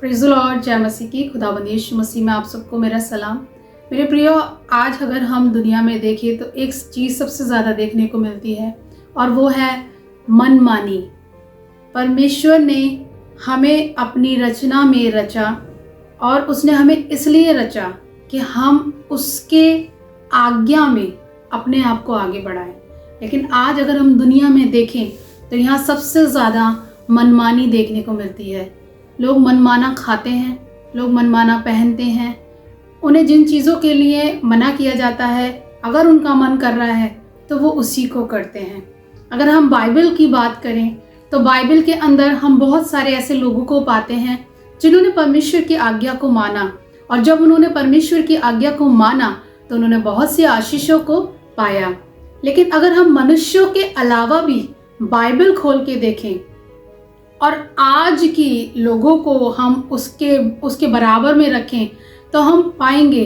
Praise the Lord, जय मसीह की। खुदावंद यीशु मसीह में आप सबको मेरा सलाम। मेरे प्रियो, आज अगर हम दुनिया में देखें तो एक चीज़ सबसे ज़्यादा देखने को मिलती है और वो है मनमानी। परमेश्वर ने हमें अपनी रचना में रचा और उसने हमें इसलिए रचा कि हम उसके आज्ञा में अपने आप को आगे बढ़ाएं। लेकिन आज अगर हम दुनिया में देखें तो यहाँ सबसे ज़्यादा मनमानी देखने को मिलती है। लोग मनमाना खाते हैं, लोग मनमाना पहनते हैं। उन्हें जिन चीज़ों के लिए मना किया जाता है, अगर उनका मन कर रहा है तो वो उसी को करते हैं। अगर हम बाइबल की बात करें तो बाइबल के अंदर हम बहुत सारे ऐसे लोगों को पाते हैं जिन्होंने परमेश्वर की आज्ञा को माना, और जब उन्होंने परमेश्वर की आज्ञा को माना तो उन्होंने बहुत सी आशीषों को पाया। लेकिन अगर हम मनुष्यों के अलावा भी बाइबल खोल के देखें और आज की लोगों को हम उसके बराबर में रखें तो हम पाएंगे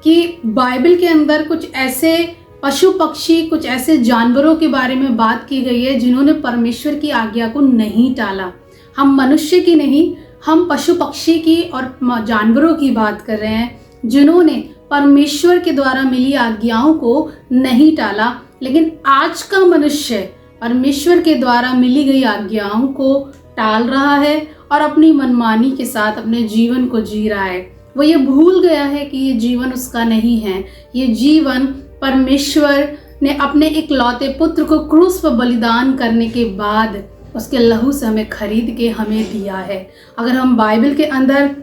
कि बाइबल के अंदर कुछ ऐसे पशु पक्षी, कुछ ऐसे जानवरों के बारे में बात की गई है जिन्होंने परमेश्वर की आज्ञा को नहीं टाला। हम मनुष्य की नहीं, हम पशु पक्षी की और जानवरों की बात कर रहे हैं जिन्होंने परमेश्वर के द्वारा मिली आज्ञाओं को नहीं टाला। लेकिन आज का मनुष्य परमेश्वर के द्वारा मिली गई आज्ञाओं को टाल रहा है और अपनी मनमानी के साथ अपने जीवन को जी रहा है। वो ये भूल गया है कि ये जीवन उसका नहीं है। ये जीवन परमेश्वर ने अपने इकलौते पुत्र को क्रूस पर बलिदान करने के बाद उसके लहू से हमें खरीद के हमें दिया है। अगर हम बाइबल के अंदर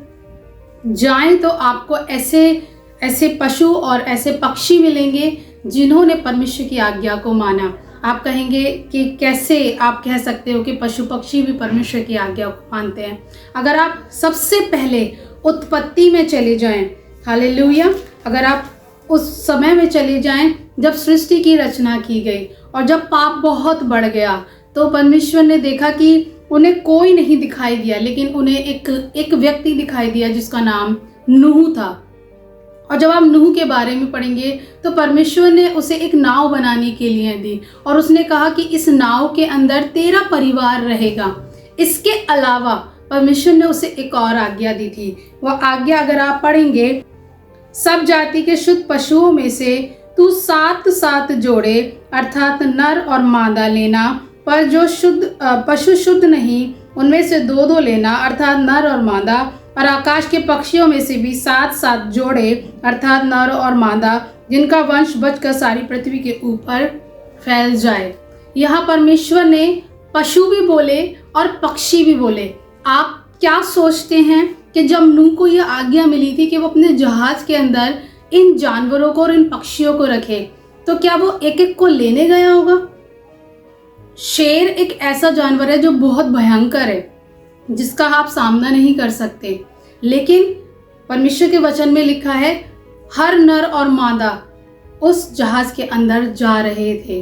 जाएं तो आपको ऐसे पशु और ऐसे पक्षी मिलेंगे जिन्होंने परमेश्वर की आज्ञा को माना। आप कहेंगे कि कैसे आप कह सकते हो कि पशु पक्षी भी परमेश्वर की आज्ञा को मानते हैं। अगर आप सबसे पहले उत्पत्ति में चले जाएं, हालेलुया, अगर आप उस समय में चले जाएं जब सृष्टि की रचना की गई और जब पाप बहुत बढ़ गया तो परमेश्वर ने देखा कि उन्हें कोई नहीं दिखाई दिया, लेकिन उन्हें एक व्यक्ति दिखाई दिया जिसका नाम नूह था। और जब आप नूह के बारे में पढ़ेंगे तो परमेश्वर ने उसे एक नाव बनाने के लिए दी और उसने कहा कि इस नाव के अंदर तेरा परिवार रहेगा। इसके अलावा परमेश्वर ने उसे एक और आज्ञा दी थी। वह आज्ञा अगर आप पढ़ेंगे, सब जाति के शुद्ध पशुओं में से तू 7 जोड़े अर्थात नर और मादा लेना, पर जो पशु शुद्ध नहीं उनमें से 2 लेना अर्थात नर और मादा, और आकाश के पक्षियों में से भी 7 जोड़े अर्थात नर और मादा, जिनका वंश बचकर सारी पृथ्वी के ऊपर फैल जाए। यहाँ परमेश्वर ने पशु भी बोले और पक्षी भी बोले। आप क्या सोचते हैं कि जब नूह को यह आज्ञा मिली थी कि वो अपने जहाज के अंदर इन जानवरों को और इन पक्षियों को रखे, तो क्या वो एक एक को लेने गया होगा? शेर एक ऐसा जानवर है जो बहुत भयंकर है, जिसका आप सामना नहीं कर सकते। लेकिन परमेश्वर के वचन में लिखा है हर नर और मादा उस जहाज के अंदर जा रहे थे।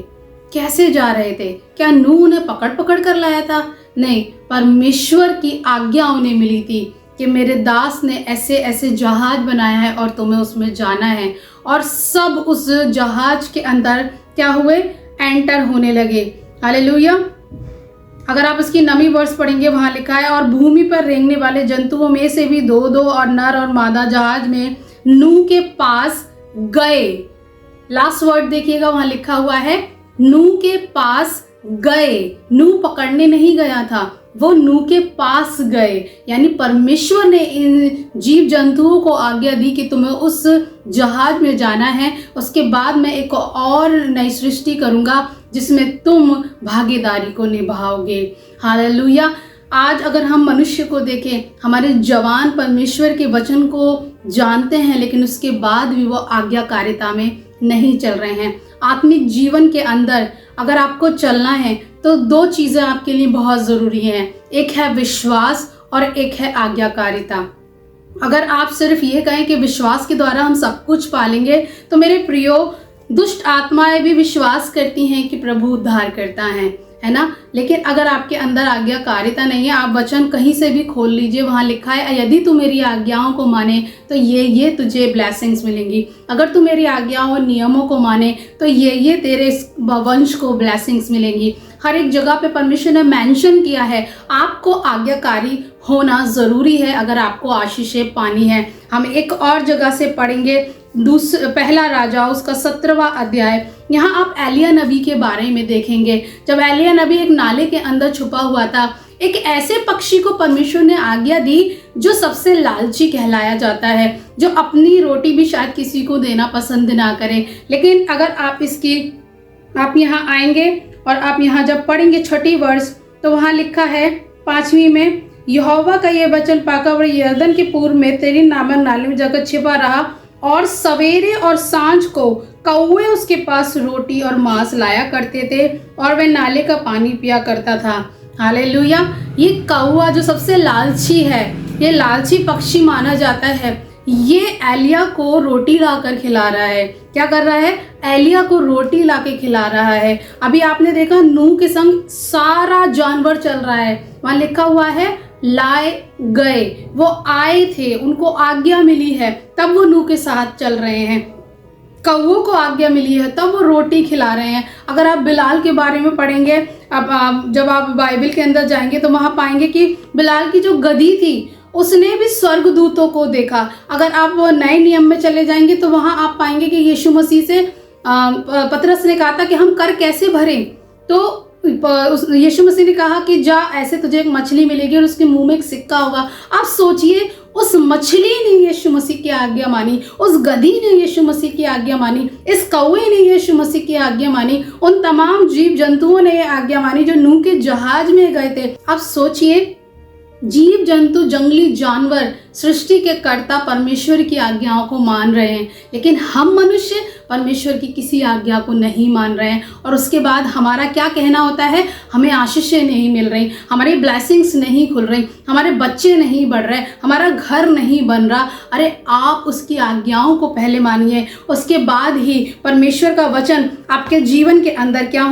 कैसे जा रहे थे? क्या नूह उन्हें पकड़ कर लाया था? नहीं, परमेश्वर की आज्ञा उन्हें मिली थी कि मेरे दास ने ऐसे ऐसे जहाज बनाया है और तुम्हें उसमें जाना है। और सब उस जहाज के अंदर क्या हुए? एंटर होने लगे। हालेलुया। अगर आप इसकी नवी वर्ष पढ़ेंगे, वहाँ लिखा है और भूमि पर रेंगने वाले जंतुओं में से भी 2 और नर और मादा जहाज में नूह के पास गए। लास्ट वर्ड देखिएगा, वहाँ लिखा हुआ है नूह के पास गए। नूह पकड़ने नहीं गया था, वो नूह के पास गए। यानी परमेश्वर ने इन जीव जंतुओं को आज्ञा दी कि तुम्हें उस जहाज में जाना है, उसके बाद मैं एक और नई सृष्टि करूँगा जिसमें तुम भागीदारी को निभाओगे। हालेलुया। आज अगर हम मनुष्य को देखें, हमारे जवान परमेश्वर के वचन को जानते हैं लेकिन उसके बाद भी वो आज्ञाकारिता में नहीं चल रहे हैं। आत्मिक जीवन के अंदर अगर आपको चलना है तो 2 चीज़ें आपके लिए बहुत ज़रूरी हैं। एक है विश्वास और एक है आज्ञाकारिता। अगर आप सिर्फ ये कहें कि विश्वास के द्वारा हम सब कुछ पालेंगे तो मेरे प्रियो, दुष्ट आत्माएं भी विश्वास करती हैं कि प्रभु उद्धार करता है है ना। लेकिन अगर आपके अंदर आज्ञाकारिता नहीं है, आप वचन कहीं से भी खोल लीजिए, वहाँ लिखा है यदि तू मेरी आज्ञाओं को माने तो ये तुझे ब्लेसिंग्स मिलेंगी। अगर तू मेरी आज्ञाओं और नियमों को माने तो ये तेरे वंश को ब्लेसिंग्स मिलेंगी। हर एक जगह पे परमेश्वर ने मेंशन किया है आपको आज्ञाकारी होना ज़रूरी है अगर आपको आशीषें पानी है। हम एक और जगह से पढ़ेंगे, पहला राजा उसका 17वां अध्याय। यहाँ आप एलिया नबी के बारे में देखेंगे। जब एलिया नबी एक नाले के अंदर छुपा हुआ था, एक ऐसे पक्षी को परमेश्वर ने आज्ञा दी जो सबसे लालची कहलाया जाता है, जो अपनी रोटी भी शायद किसी को देना पसंद ना करे। लेकिन अगर आप यहाँ आएंगे और आप यहाँ जब पढ़ेंगे 6 वर्ष, तो वहाँ लिखा है 5वीं में, यहोवा का ये वचन पाकर यरदन के पूर्व में तेरी नामक नाले में जाकर छिपा रहा, और सवेरे और सांझ को कौवे उसके पास रोटी और मांस लाया करते थे और वह नाले का पानी पिया करता था। हालेलुया। ये कौवा जो सबसे लालची है, ये लालची पक्षी माना जाता है, ये एलिया को रोटी लाकर खिला रहा है। क्या कर रहा है? एलिया को रोटी लाके खिला रहा है। अभी आपने देखा नूह के संग सारा जानवर चल रहा है, वहाँ लिखा हुआ है लाए गए, वो आए थे, उनको आज्ञा मिली है, तब वो नूह के साथ चल रहे हैं। कौवों को आज्ञा मिली है तब वो रोटी खिला रहे हैं। अगर आप बिलाल के बारे में पढ़ेंगे, अब जब आप बाइबल के अंदर जाएंगे तो वहाँ पाएंगे कि बिलाल की जो गधी थी उसने भी स्वर्गदूतों को देखा। अगर आप वो नए नियम में चले जाएंगे तो वहाँ आप पाएंगे कि यीशु मसीह से पतरस ने कहा था कि हम कर कैसे भरें, तो यीशु मसीह ने कहा कि जा, ऐसे तुझे एक मछली मिलेगी और उसके मुंह में एक सिक्का होगा। आप सोचिए, उस मछली ने यीशु मसीह की आज्ञा मानी, उस गधी ने यीशु मसीह की आज्ञा मानी, इस कौवे ने यीशु मसीह की आज्ञा मानी, उन तमाम जीव जंतुओं ने आज्ञा मानी जो नूह के जहाज में गए थे। आप सोचिए, जीव जंतु, जंगली जानवर, सृष्टि के कर्ता परमेश्वर की आज्ञाओं को मान रहे हैं, लेकिन हम मनुष्य परमेश्वर की किसी आज्ञा को नहीं मान रहे हैं। और उसके बाद हमारा क्या कहना होता है? हमें आशीषें नहीं मिल रही, हमारी ब्लेसिंग्स नहीं खुल रही, हमारे बच्चे नहीं बढ़ रहे, हमारा घर नहीं बन रहा। अरे आप उसकी आज्ञाओं को पहले मानिए, उसके बाद ही परमेश्वर का वचन आपके जीवन के अंदर क्या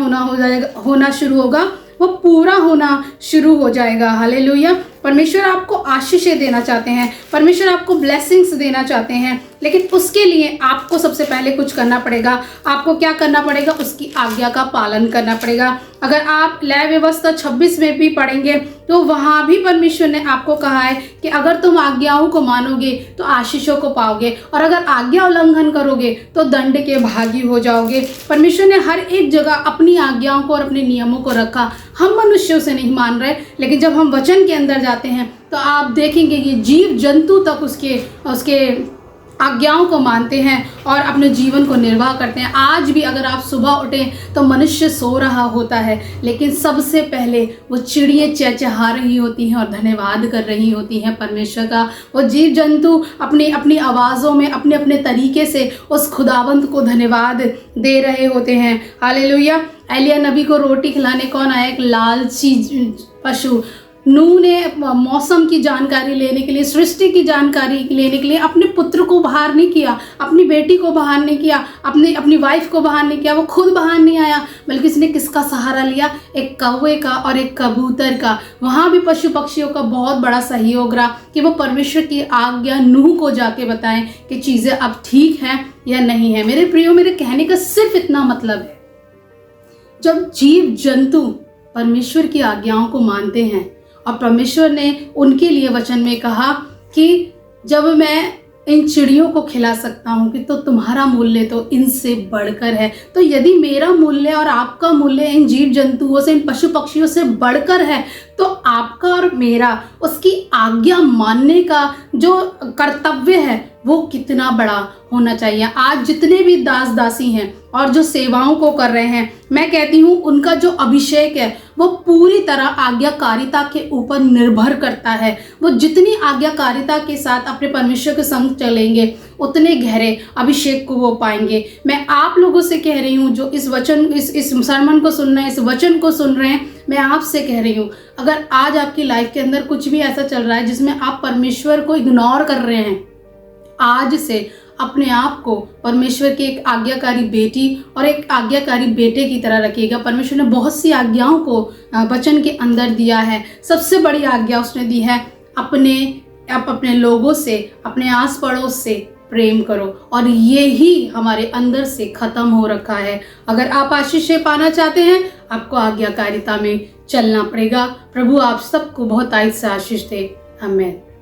होना शुरू होगा, वो पूरा होना शुरू हो जाएगा। हालेलुया। परमेश्वर आपको आशीषें देना चाहते हैं, परमेश्वर आपको ब्लेसिंग्स देना चाहते हैं, लेकिन उसके लिए आपको सबसे पहले कुछ करना पड़ेगा। आपको क्या करना पड़ेगा? उसकी आज्ञा का पालन करना पड़ेगा। अगर आप लय व्यवस्था 26 में भी पढ़ेंगे तो वहाँ भी परमेश्वर ने आपको कहा है कि अगर तुम आज्ञाओं को मानोगे तो आशीषों को पाओगे, और अगर आज्ञा उल्लंघन करोगे तो दंड के भागी हो जाओगे। परमेश्वर ने हर एक जगह अपनी आज्ञाओं को और अपने नियमों को रखा। हम मनुष्यों से नहीं मान रहे, लेकिन जब हम वचन के अंदर जाते हैं तो आप देखेंगे कि जीव जंतु तक उसके आज्ञाओं को मानते हैं और अपने जीवन को निर्वाह करते हैं। आज भी अगर आप सुबह उठें तो मनुष्य सो रहा होता है, लेकिन सबसे पहले वो चिड़ियाँ चहचहा रही होती हैं और धन्यवाद कर रही होती हैं परमेश्वर का। वो जीव जंतु अपनी अपनी आवाज़ों में अपने अपने तरीके से उस खुदावंत को धन्यवाद दे रहे होते हैं। हालेलुया। एलिया नबी को रोटी खिलाने कौन आया? एक लालची पशु। नूह ने मौसम की जानकारी लेने के लिए, सृष्टि की जानकारी लेने के लिए अपने पुत्र को बाहर नहीं किया, अपनी बेटी को बाहर नहीं किया, अपनी वाइफ को बाहर नहीं किया, वो खुद बाहर नहीं आया, बल्कि इसने किसका सहारा लिया? एक कौवे का और एक कबूतर का। वहाँ भी पशु पक्षियों का बहुत बड़ा सहयोग रहा कि वो परमेश्वर की आज्ञा नूह को जाके बताएं कि चीज़ें अब ठीक हैं या नहीं है। मेरे प्रियो, मेरे कहने का सिर्फ इतना मतलब है, जब जीव जंतु परमेश्वर की आज्ञाओं को मानते हैं, और परमेश्वर ने उनके लिए वचन में कहा कि जब मैं इन चिड़ियों को खिला सकता हूँ कि तो तुम्हारा मूल्य तो इनसे बढ़कर है। तो यदि मेरा मूल्य और आपका मूल्य इन जीव जंतुओं से, इन पशु पक्षियों से बढ़कर है, तो आपका और मेरा उसकी आज्ञा मानने का जो कर्तव्य है वो कितना बड़ा होना चाहिए। आज जितने भी दास दासी हैं और जो सेवाओं को कर रहे हैं, मैं कहती हूँ उनका जो अभिषेक है वो पूरी तरह आज्ञाकारिता के ऊपर निर्भर करता है। वो जितनी आज्ञाकारिता के साथ अपने परमेश्वर के संग चलेंगे, उतने गहरे अभिषेक को वो पाएंगे। मैं आप लोगों से कह रही हूँ जो इस वचन इस सरमन को सुन रहे हैं, इस वचन को सुन रहे हैं, मैं आपसे कह रही हूँ, अगर आज आपकी लाइफ के अंदर कुछ भी ऐसा चल रहा है जिसमें आप परमेश्वर को इग्नोर कर रहे हैं, आज से अपने आप को परमेश्वर की एक आज्ञाकारी बेटी और एक आज्ञाकारी बेटे की तरह रखिएगा। परमेश्वर ने बहुत सी आज्ञाओं को वचन के अंदर दिया है। सबसे बड़ी आज्ञा उसने दी है, आप अपने लोगों से, अपने आस पड़ोस से प्रेम करो, और ये ही हमारे अंदर से खत्म हो रखा है। अगर आप आशीषें पाना चाहते हैं, आपको आज्ञाकारिता में चलना पड़ेगा। प्रभु आप सबको बहुत आयत से आशीष दे। आमीन।